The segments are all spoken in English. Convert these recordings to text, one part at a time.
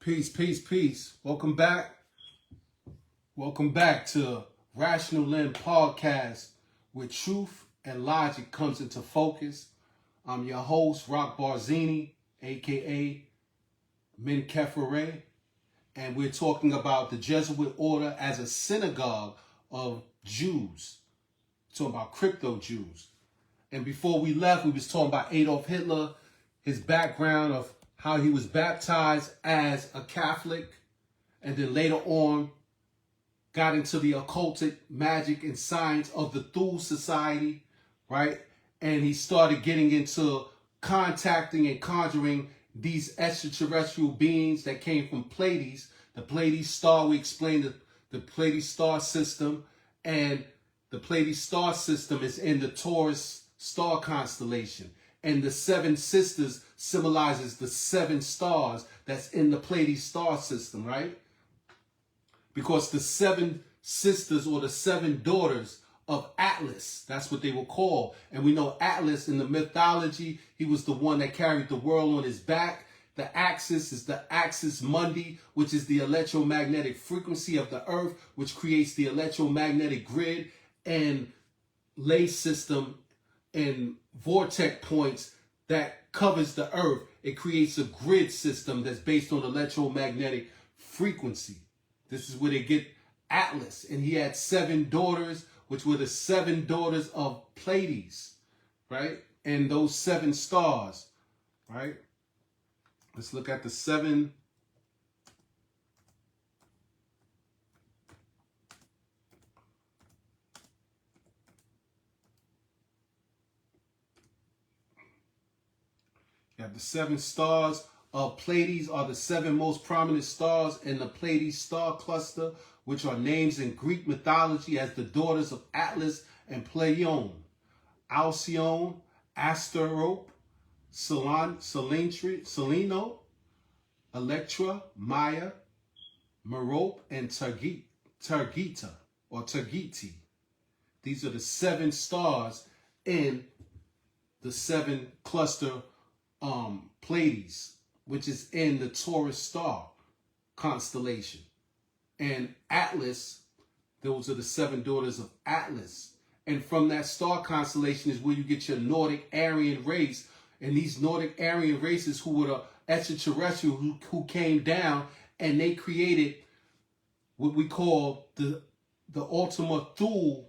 Peace, peace, peace. Welcome back. Welcome back to Rational Lens Podcast, where truth and logic comes into focus. I'm your host, Rock Barzini, aka Min Kefere, and we're talking about the Jesuit order as a synagogue of Jews. Talking about crypto Jews. And before we left, we was talking about Adolf Hitler, his background of how he was baptized as a Catholic, and then later on got into the occultic magic and science of the Thule Society, right? And he started getting into contacting and conjuring these extraterrestrial beings that came from Pleiades. The Pleiades star, we explained the Pleiades star system, and the Pleiades star system is in the Taurus star constellation. And the seven sisters symbolizes the seven stars that's in the Pleiades star system, right? Because the seven sisters or the seven daughters of Atlas, that's what they were called. And we know Atlas in the mythology, he was the one that carried the world on his back. The axis is the axis mundi, which is the electromagnetic frequency of the earth, which creates the electromagnetic grid and ley system and vortex points that covers the earth. It creates a grid system that's based on electromagnetic frequency. This is where they get Atlas. And he had seven daughters, which were the seven daughters of Pleiades, right? And those seven stars, right? Let's look at the seven. You have the seven stars of Pleiades are the seven most prominent stars in the Pleiades star cluster, which are names in Greek mythology as the daughters of Atlas and Pleione: Alcyone, Asterope, Seleno, Electra, Maya, Merope, and Targeta or Targeti. These are the seven stars in the seven cluster Pleiades, which is in the Taurus star constellation. And Atlas, those are the seven daughters of Atlas. And from that star constellation is where you get your Nordic Aryan race. And these Nordic Aryan races who were the extraterrestrial who came down, and they created what we call the Ultima Thule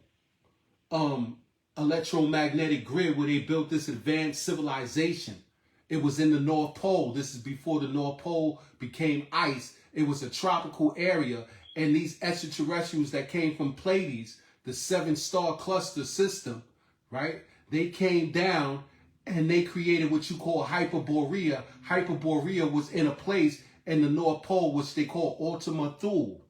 electromagnetic grid, where they built this advanced civilization. It was in the North Pole. This is before the North Pole became ice. It was a tropical area. And these extraterrestrials that came from Pleiades, the seven star cluster system, right? They came down and they created what you call Hyperborea. Hyperborea was in a place in the North Pole, which they call Ultima Thule,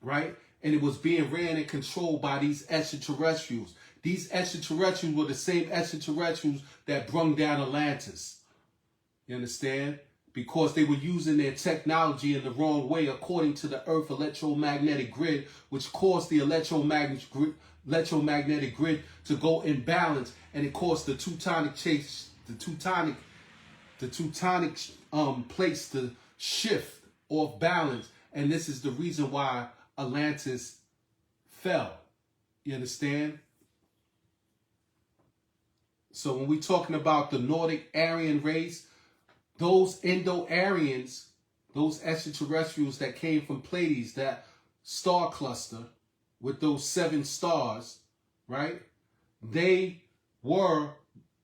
right? And it was being ran and controlled by these extraterrestrials. These extraterrestrials were the same extraterrestrials that brung down Atlantis. You understand? Because they were using their technology in the wrong way according to the Earth electromagnetic grid, which caused the electromagnetic grid to go imbalance, and it caused the Teutonic plates to shift off balance. And this is the reason why Atlantis fell. You understand? So when we're talking about the Nordic Aryan race, those Indo-Aryans, those extraterrestrials that came from Pleiades, that star cluster with those seven stars, right? They were,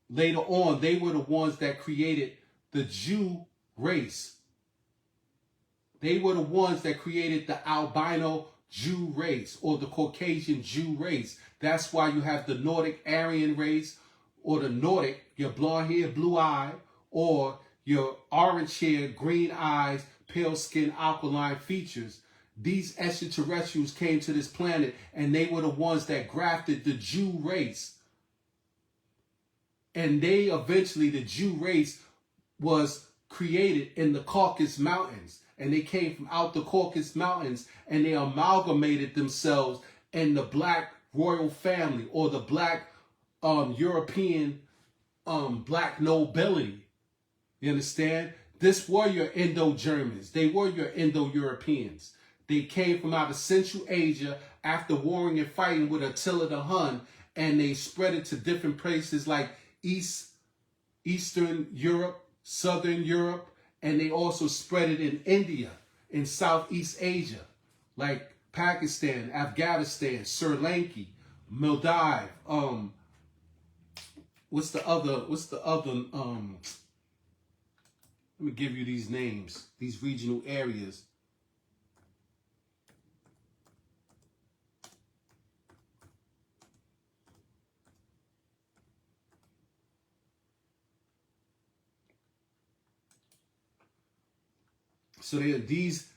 later on, they were the ones that created the Jew race. They were the ones that created the albino Jew race or the Caucasian Jew race. That's why you have the Nordic Aryan race, or the Nordic, your blonde hair, blue eye, or your orange hair, green eyes, pale skin, alkaline features. These extraterrestrials came to this planet, and they were the ones that grafted the Jew race. And they eventually, the Jew race was created in the Caucasus Mountains. And they came from out the Caucasus Mountains, and they amalgamated themselves in the black royal family, or the black European black nobility. You understand? This were your Indo-Germans. They were your Indo-Europeans. They came from out of Central Asia after warring and fighting with Attila the Hun, and they spread it to different places like Eastern Europe, Southern Europe, and they also spread it in India, in Southeast Asia, like Pakistan, Afghanistan, Sri Lanka, Maldives, what's the other, let me give you these names, these regional areas. So these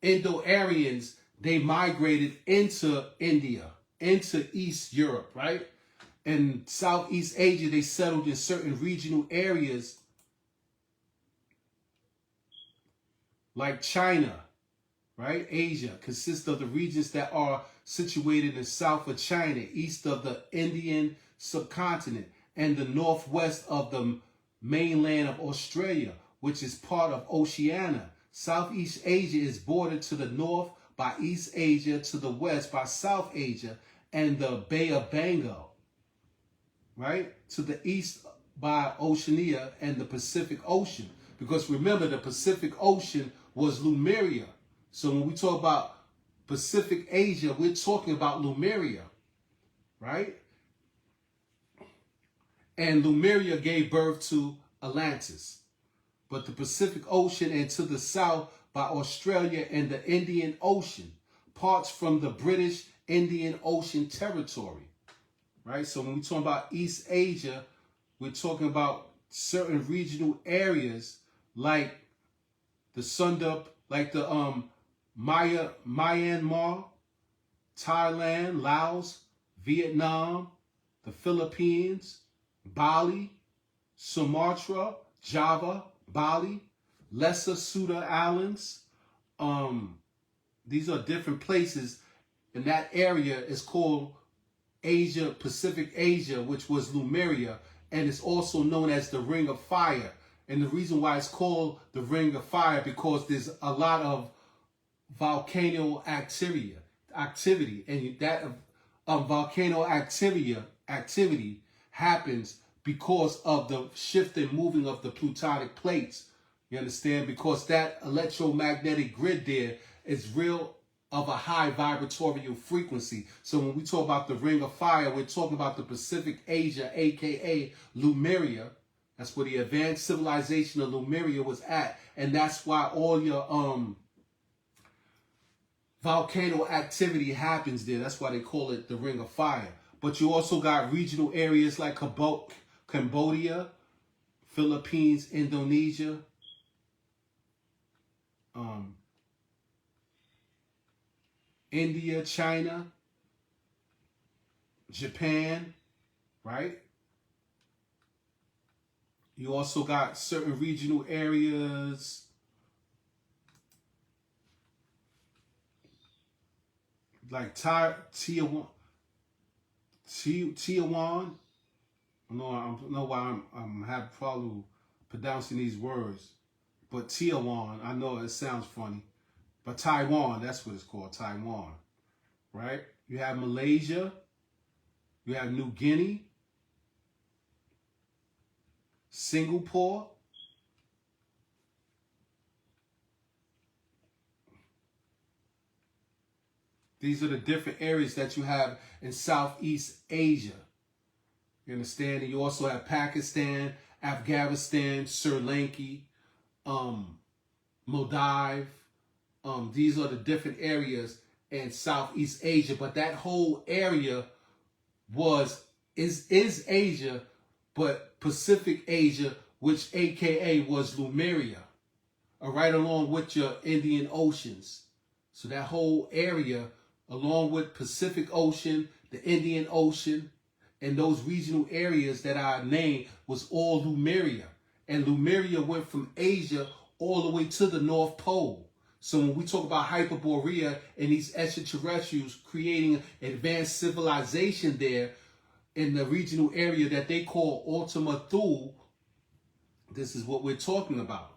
Indo-Aryans, they migrated into India, into East Europe, right? In Southeast Asia, they settled in certain regional areas like China, right? Asia consists of the regions that are situated in south of China, east of the Indian subcontinent, and the northwest of the mainland of Australia, which is part of Oceania. Southeast Asia is bordered to the north by East Asia, to the west by South Asia and the Bay of Bengal, right? To the east by Oceania and the Pacific Ocean. Because remember, the Pacific Ocean was Lemuria. So when we talk about Pacific Asia, we're talking about Lemuria, right? And Lemuria gave birth to Atlantis. But the Pacific Ocean and to the south by Australia and the Indian Ocean, parts from the British Indian Ocean territory, right? So when we talk about East Asia, we're talking about certain regional areas like the Sundar, like the Myanmar, Thailand, Laos, Vietnam, the Philippines, Bali, Sumatra, Java, Bali, Lesser Sunda Islands. These are different places, and that area is called Asia, Pacific Asia, which was Lemuria, and it's also known as the Ring of Fire. And the reason why it's called the Ring of Fire, because there's a lot of volcano activity, and that volcano activity happens because of the shift and moving of the plutonic plates. You understand? Because that electromagnetic grid there is real of a high vibratorial frequency. So when we talk about the Ring of Fire, we're talking about the Pacific Asia, aka Lemuria. That's where the advanced civilization of Lemuria was at. And that's why all your volcano activity happens there. That's why they call it the Ring of Fire. But you also got regional areas like Cambodia, Philippines, Indonesia, India, China, Japan, right? You also got certain regional areas like Taiwan. I know why I'm having trouble pronouncing these words, but Taiwan, I know it sounds funny, but Taiwan, that's what it's called, Taiwan, right? You have Malaysia, you have New Guinea, Singapore, these are the different areas that you have in Southeast Asia. You understand? And you also have Pakistan, Afghanistan, Sri Lanka, Maldives. These are the different areas in Southeast Asia. But that whole area is Asia, but Pacific Asia, which AKA was Lemuria, right along with your Indian Oceans. So that whole area, along with Pacific Ocean, the Indian Ocean, and those regional areas that I named, was all Lemuria. And Lemuria went from Asia all the way to the North Pole. So when we talk about Hyperborea and these extraterrestrials creating advanced civilization there in the regional area that they call Ultima Thule, This is what we're talking about.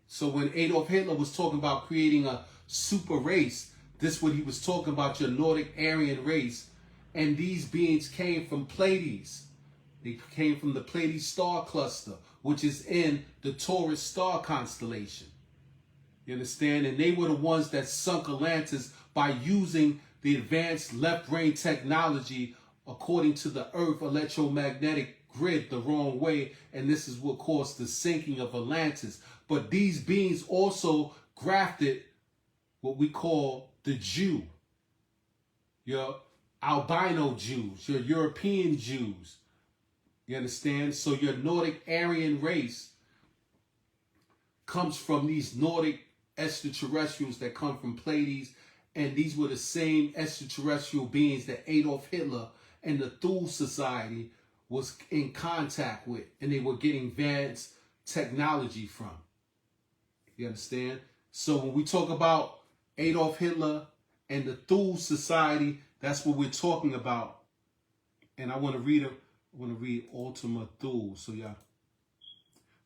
So when Adolf Hitler was talking about creating a super race, this is what he was talking about, your Nordic Aryan race. And these beings came from Pleiades. They came from the Pleiades star cluster, which is in the Taurus star constellation. You understand? And they were the ones that sunk Atlantis by using the advanced left brain technology according to the Earth electromagnetic grid the wrong way. And this is what caused the sinking of Atlantis. But these beings also grafted what we call the Jew, your albino Jews, your European Jews. You understand? So your Nordic Aryan race comes from these Nordic extraterrestrials that come from Pleiades, and these were the same extraterrestrial beings that Adolf Hitler and the Thule Society was in contact with, and they were getting advanced technology from. You understand? So when we talk about Adolf Hitler and the Thule Society, that's what we're talking about. And I want to read Ultima Thule.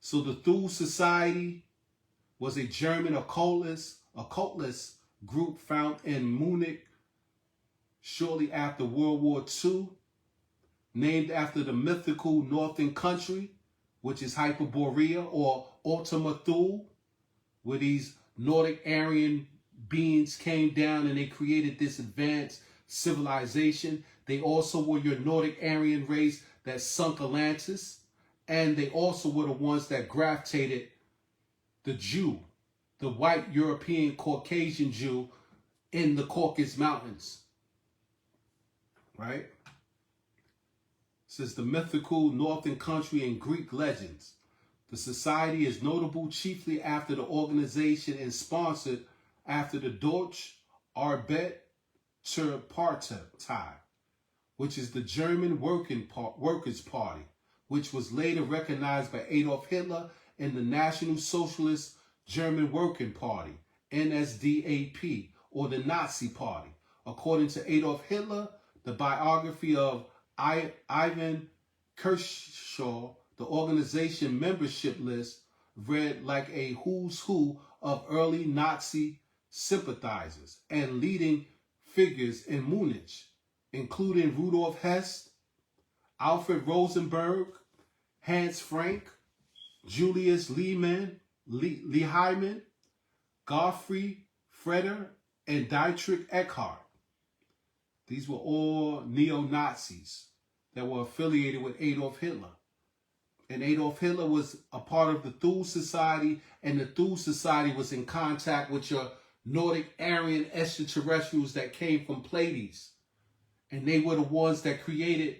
So the Thule Society was a German occultist group found in Munich shortly after World War II, named after the mythical northern country, which is Hyperborea or Ultima Thule, where these Nordic Aryan beings came down and they created this advanced civilization. They also were your Nordic Aryan race that sunk Atlantis, and they also were the ones that gravitated the Jew, the white European Caucasian Jew in the Caucasus Mountains, right? It says the mythical northern country in Greek legends. The society is notable chiefly after the organization and sponsored after the Deutsche Arbeiterpartei, which is the German Workers' Party, which was later recognized by Adolf Hitler and the National Socialist German Working Party, NSDAP, or the Nazi Party. According to Adolf Hitler, the biography of Ivan Kershaw, the organization membership list read like a who's who of early Nazi sympathizers and leading figures in Munich, including Rudolf Hess, Alfred Rosenberg, Hans Frank, Julius Lehmann, Gottfried Freder, and Dietrich Eckart. These were all neo-Nazis that were affiliated with Adolf Hitler. And Adolf Hitler was a part of the Thule Society, and the Thule Society was in contact with your Nordic Aryan extraterrestrials that came from Pleiades. And they were the ones that created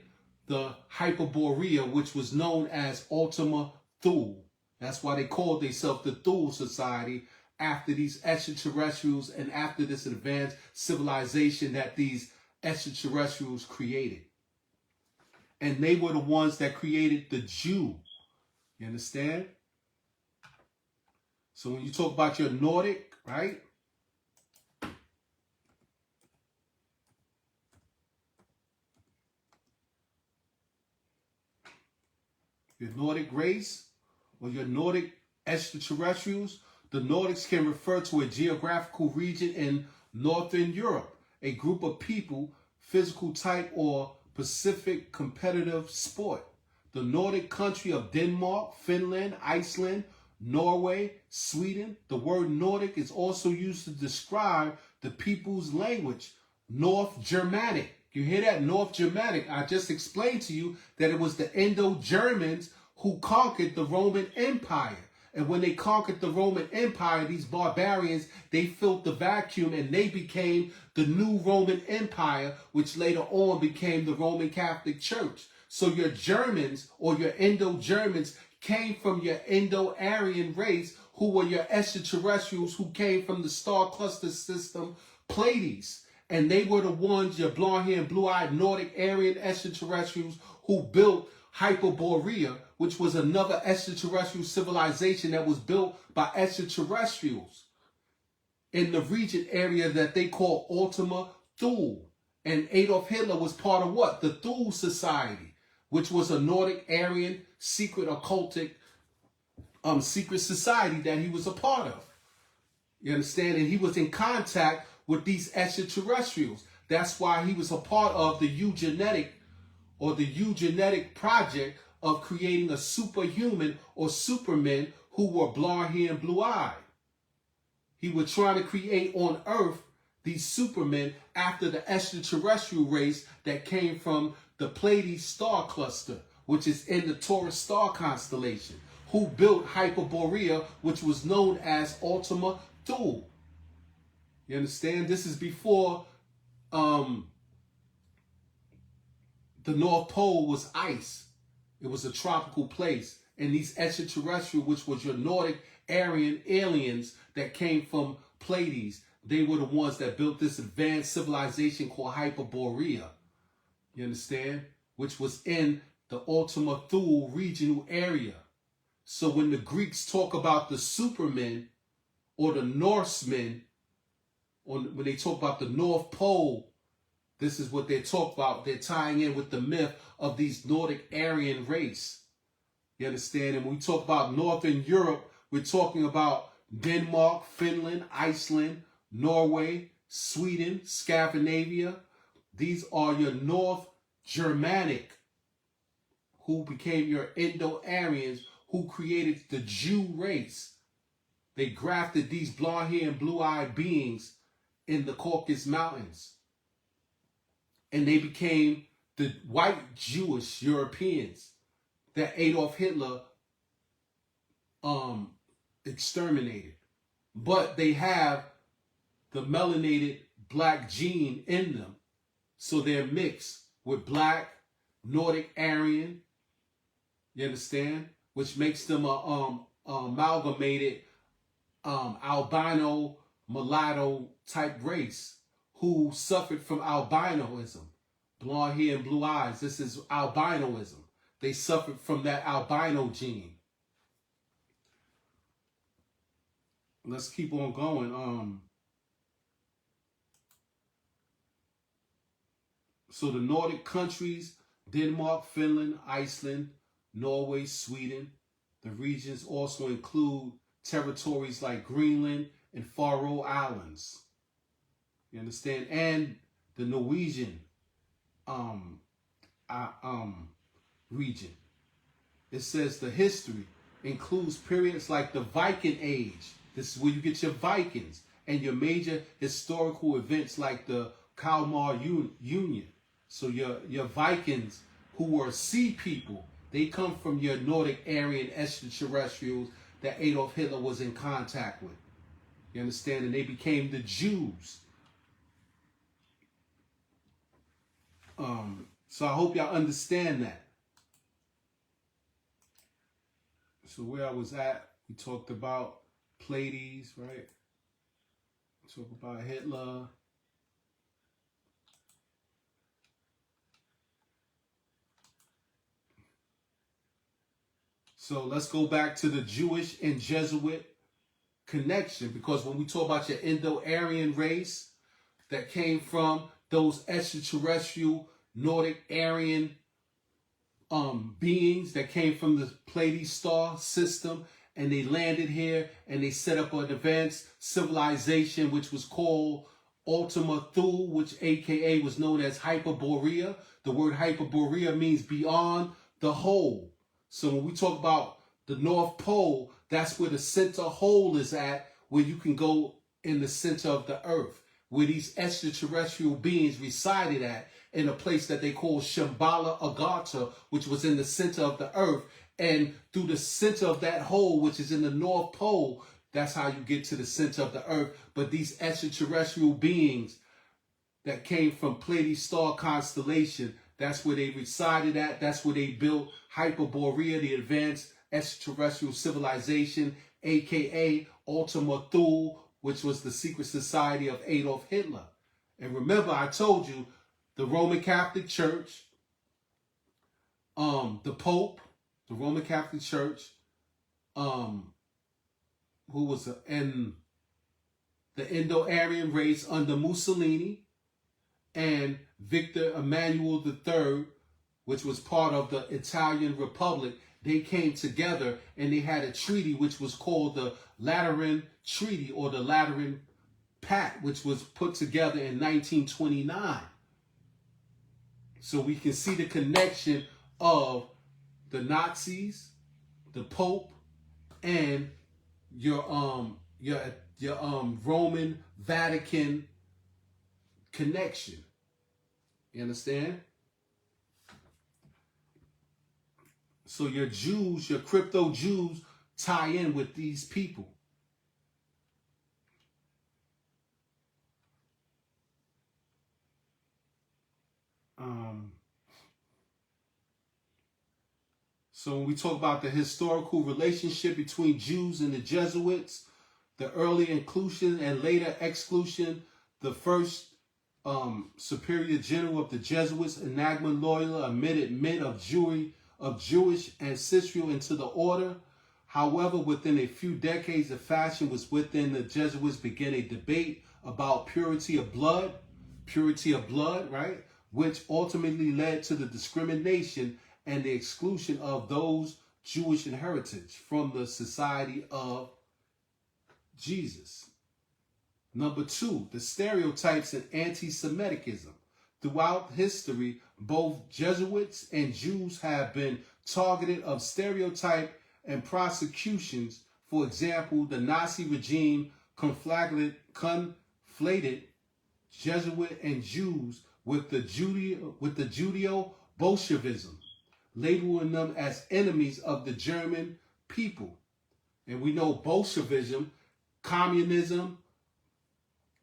the Hyperborea, which was known as Ultima Thule. That's why they called themselves the Thule Society, after these extraterrestrials and after this advanced civilization that these extraterrestrials created. And they were the ones that created the Jew. You understand? So when you talk about your Nordic, right? Your Nordic race or your Nordic extraterrestrials, the Nordics can refer to a geographical region in Northern Europe, a group of people, physical type, or Pacific competitive sport. The Nordic country of Denmark, Finland, Iceland, Norway, Sweden. The word Nordic is also used to describe the people's language, North Germanic. You hear that? North Germanic. I just explained to you that it was the Indo-Germans who conquered the Roman Empire. And when they conquered the Roman Empire, these barbarians, they filled the vacuum and they became the new Roman Empire, which later on became the Roman Catholic Church. So your Germans or your Indo-Germans came from your Indo-Aryan race, who were your extraterrestrials who came from the star cluster system, Pleiades. And they were the ones, your blonde-haired, blue-eyed Nordic Aryan extraterrestrials who built Hyperborea, which was another extraterrestrial civilization that was built by extraterrestrials in the region area that they call Ultima Thule. And Adolf Hitler was part of what? The Thule Society, which was a Nordic Aryan secret occultic secret society that he was a part of. You understand? And he was in contact with these extraterrestrials. That's why he was a part of the eugenetic project of creating a superhuman or supermen who were blonde hair and blue eyed. He was trying to create on Earth these supermen after the extraterrestrial race that came from the Pleiades star cluster, which is in the Taurus star constellation, who built Hyperborea, which was known as Ultima Thule. You understand? This is before the North Pole was ice. It was a tropical place. And these extraterrestrial, which was your Nordic Aryan aliens that came from Pleiades, they were the ones that built this advanced civilization called Hyperborea. You understand? Which was in the Ultima Thule regional area. So when the Greeks talk about the Supermen or the Norsemen, when they talk about the North Pole, this is what they talk about. They're tying in with the myth of these Nordic Aryan race. You understand? And when we talk about Northern Europe, we're talking about Denmark, Finland, Iceland, Norway, Sweden, Scandinavia. These are your North Germanic, who became your Indo-Aryans, who created the Jew race. They grafted these blonde hair and blue-eyed beings in the Caucasus Mountains. And they became the white Jewish Europeans that Adolf Hitler exterminated. But they have the melanated black gene in them. So they're mixed with black, Nordic Aryan, you understand? Which makes them a amalgamated albino mulatto type race who suffered from albinoism. Blonde hair and blue eyes. This is albinoism. They suffered from that albino gene. Let's keep on going. So the Nordic countries, Denmark, Finland, Iceland, Norway, Sweden. The regions also include territories like Greenland and Faroe Islands. You understand? And the Norwegian region. It says the history includes periods like the Viking Age. This is where you get your Vikings and your major historical events like the Kalmar Union. So your Vikings, who were sea people, they come from your Nordic Aryan extraterrestrials that Adolf Hitler was in contact with. You understand? And they became the Jews. So I hope y'all understand that. So where I was at, we talked about Pleiades, right? We talked about Hitler. So let's go back to the Jewish and Jesuit connection, because when we talk about your Indo-Aryan race that came from those extraterrestrial Nordic Aryan beings that came from the Pleiades star system, and they landed here and they set up an advanced civilization which was called Ultima Thule, which aka was known as Hyperborea. The word Hyperborea means beyond the whole. So when we talk about the North Pole, that's where the center hole is at, where you can go in the center of the earth, where these extraterrestrial beings resided at, in a place that they call Shambhala Agata, which was in the center of the earth. And through the center of that hole, which is in the North Pole, that's how you get to the center of the earth. But these extraterrestrial beings that came from Pleiades star constellation, that's where they resided at. That's where they built Hyperborea, the advanced extraterrestrial civilization, aka Ultima Thule, which was the secret society of Adolf Hitler. And remember, I told you, the Roman Catholic Church, the Pope, the Roman Catholic Church, who was in the Indo-Aryan race under Mussolini, and Victor Emmanuel III, which was part of the Italian Republic, they came together and they had a treaty which was called the Lateran Treaty or the Lateran Pact, which was put together in 1929. So we can see the connection of the Nazis, the Pope, and your Roman Vatican connection. You understand? So your Jews, your crypto Jews, tie in with these people. So when we talk about the historical relationship between Jews and the Jesuits, the early inclusion and later exclusion, the first superior general of the Jesuits, Enagman Loyola, admitted men of Jewish ancestry into the order. However, within a few decades, the faction was within the Jesuits began a debate about purity of blood, right? Which ultimately led to the discrimination and the exclusion of those Jewish heritage from the Society of Jesus. Number two, the stereotypes and anti-Semitism. Throughout history, both Jesuits and Jews have been targeted of stereotype and prosecutions. For example, the Nazi regime conflated Jesuit and Jews with the Judeo-Bolshevism, labeling them as enemies of the German people. And we know Bolshevism, communism,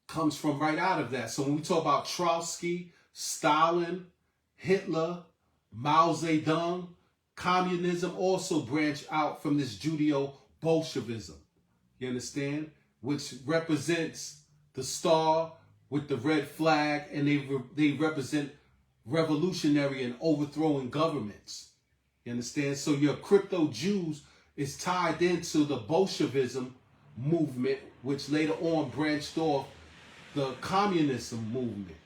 comes from right out of that. So when we talk about Trotsky, Stalin, Hitler, Mao Zedong, communism also branched out from this Judeo-Bolshevism. You understand? Which represents the star with the red flag, and they represent revolutionary and overthrowing governments. You understand? So your crypto Jews is tied into the Bolshevism movement, which later on branched off the communism movement,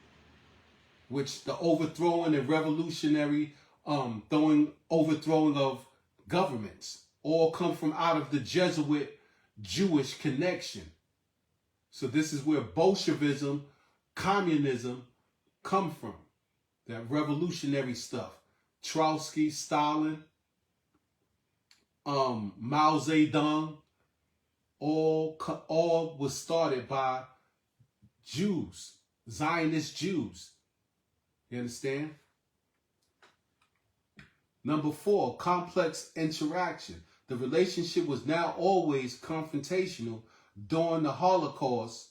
which the overthrowing and revolutionary overthrowing of governments all come from out of the Jesuit Jewish connection. So this is where Bolshevism, communism come from. That revolutionary stuff. Trotsky, Stalin, Mao Zedong, all was started by Jews, Zionist Jews. You understand? Number four, complex interaction. The relationship was now always confrontational. During the Holocaust,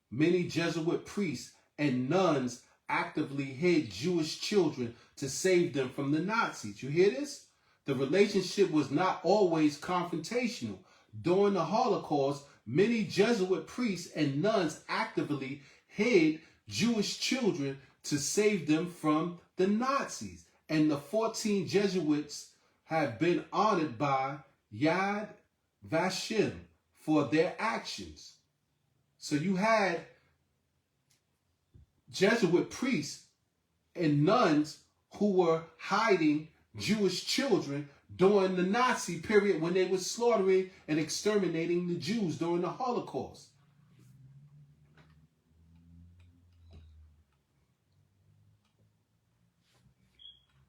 many Jesuit priests and nuns actively hid Jewish children to save them from the Nazis. You hear this? The relationship was not always confrontational. During the Holocaust, many Jesuit priests and nuns actively hid Jewish children to save them from the Nazis. And the 14 Jesuits have been honored by Yad Vashem for their actions. So you had Jesuit priests and nuns who were hiding Jewish children during the Nazi period when they were slaughtering and exterminating the Jews during the Holocaust.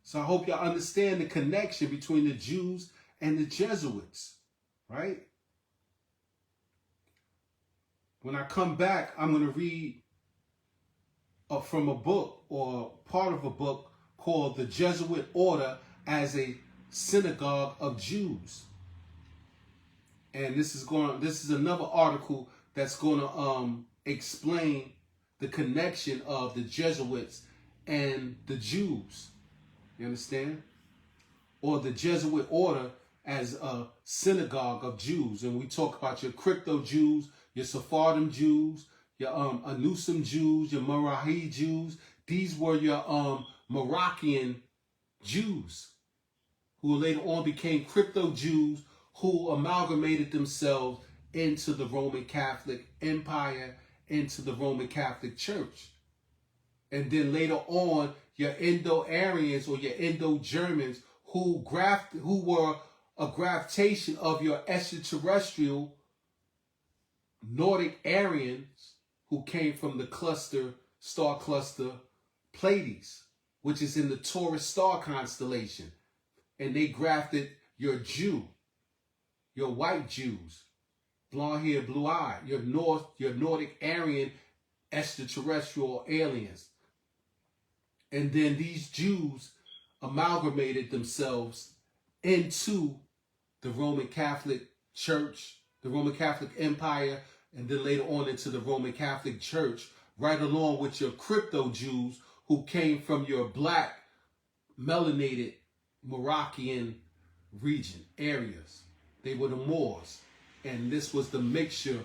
So I hope y'all understand the connection between the Jews and the Jesuits, right? When I come back, I'm going to read from a book or part of a book called The Jesuit Order as a Synagogue of Jews. And this is another article that's going to explain the connection of the Jesuits and the Jews. You understand? Or the Jesuit Order as a synagogue of Jews. And we talk about your crypto Jews, your Sephardim Jews, your Anusim Jews, your Marahi Jews. These were your Moroccan Jews who later on became crypto Jews who amalgamated themselves into the Roman Catholic Empire, into the Roman Catholic Church. And then later on, your Indo-Aryans or your Indo-Germans who were a gravitation of your extraterrestrial Nordic Aryans who came from the star cluster Pleiades, which is in the Taurus star constellation. And they grafted your Jew, your white Jews, blonde hair, blue eye, your Nordic Aryan extraterrestrial aliens. And then these Jews amalgamated themselves into the Roman Catholic Church, the Roman Catholic Empire, and then later on into the Roman Catholic Church, right along with your crypto Jews who came from your black, melanated Moroccan region areas. They were the Moors. And this was the mixture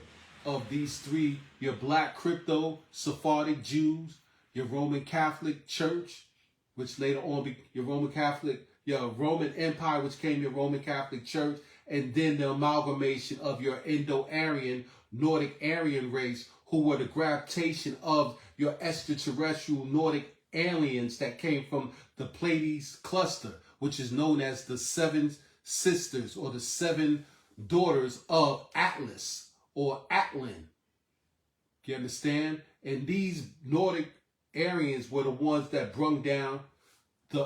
of these three, your black crypto Sephardic Jews, your Roman Catholic Church, which later on your Roman Empire, which came your Roman Catholic Church, and then the amalgamation of your Indo-Aryan, Nordic Aryan race, who were the gravitation of your extraterrestrial Nordic aliens that came from the Pleiades cluster, which is known as the seven sisters or the seven daughters of Atlas or Atlan. You understand? And these Nordic Aryans were the ones that brung down the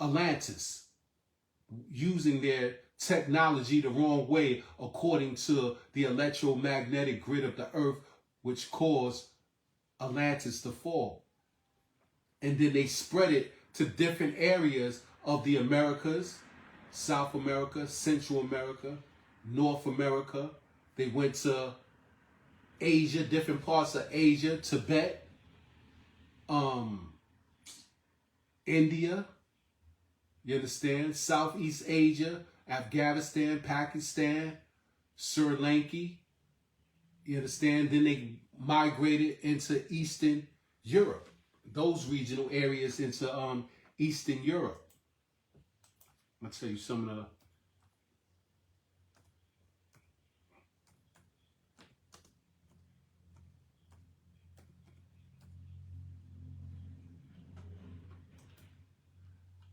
Atlantis, using their technology the wrong way according to the electromagnetic grid of the earth, which caused Atlantis to fall. And then they spread it to different areas of the Americas, South America, Central America, North America. They went to Asia, different parts of Asia, Tibet, India, you understand? Southeast Asia, Afghanistan, Pakistan, Sri Lanka, you understand? Then they migrated into Eastern Europe, those regional areas into Eastern Europe. I'll tell you some of the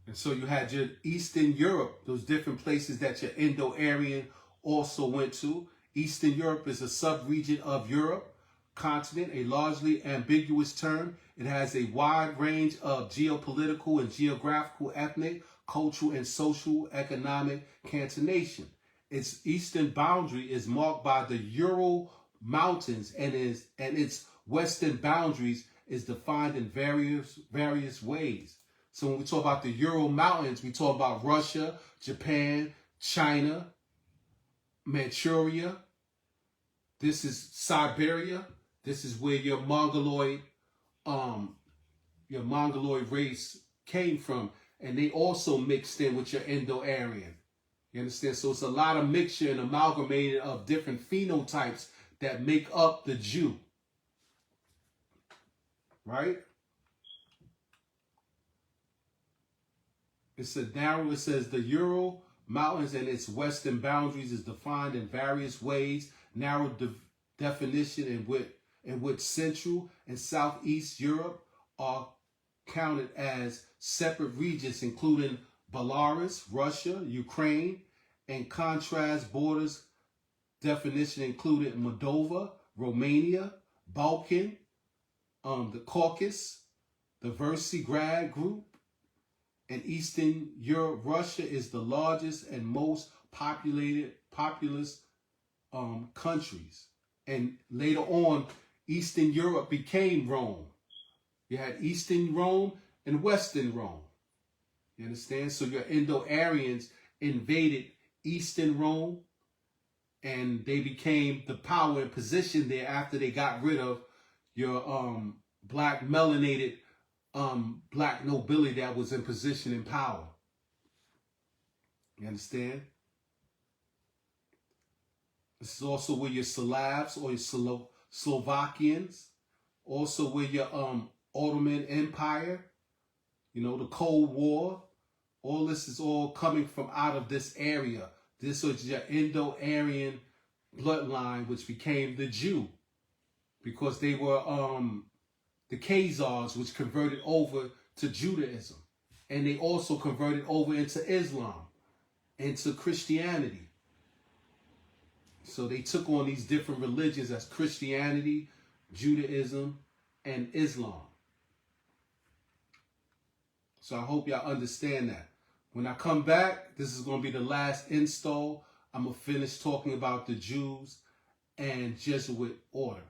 And so you had your Eastern Europe, those different places that your Indo-Aryan also went to. Eastern Europe is a sub-region of Europe continent, a largely ambiguous term. It has a wide range of geopolitical and geographical, ethnic, cultural, and social economic concatenation. Its eastern boundary is marked by the Ural Mountains, and its western boundaries is defined in various ways. So when we talk about the Ural Mountains, we talk about Russia, Japan, China, Manchuria. This is Siberia. This is where your Mongoloid race came from. And they also mixed in with your Indo-Aryan. You understand? So it's a lot of mixture and amalgamated of different phenotypes that make up the Jew. Right? It says the Ural Mountains and its western boundaries is defined in various ways. Narrow definition in which Central and Southeast Europe are counted as separate regions, including Belarus, Russia, Ukraine, and contrast borders definition included Moldova, Romania, Balkan, the Caucasus, the Visegrad Group, and Eastern Europe. Russia is the largest and most populous countries. And later on, Eastern Europe became Rome. You had Eastern Rome and Western Rome. You understand? So your Indo-Aryans invaded Eastern Rome, and they became the power and position there after they got rid of your black melanated black nobility that was in position and power. You understand? This is also where your Slavs or your Slovakians, also where your Ottoman Empire, you know, the Cold War, all this is all coming from out of this area. This was your Indo-Aryan bloodline, which became the Jew, because they were the Khazars, which converted over to Judaism. And they also converted over into Islam, into Christianity. So they took on these different religions as Christianity, Judaism, and Islam. So I hope y'all understand that. When I come back, this is going to be the last install. I'm going to finish talking about the Jews and Jesuit order.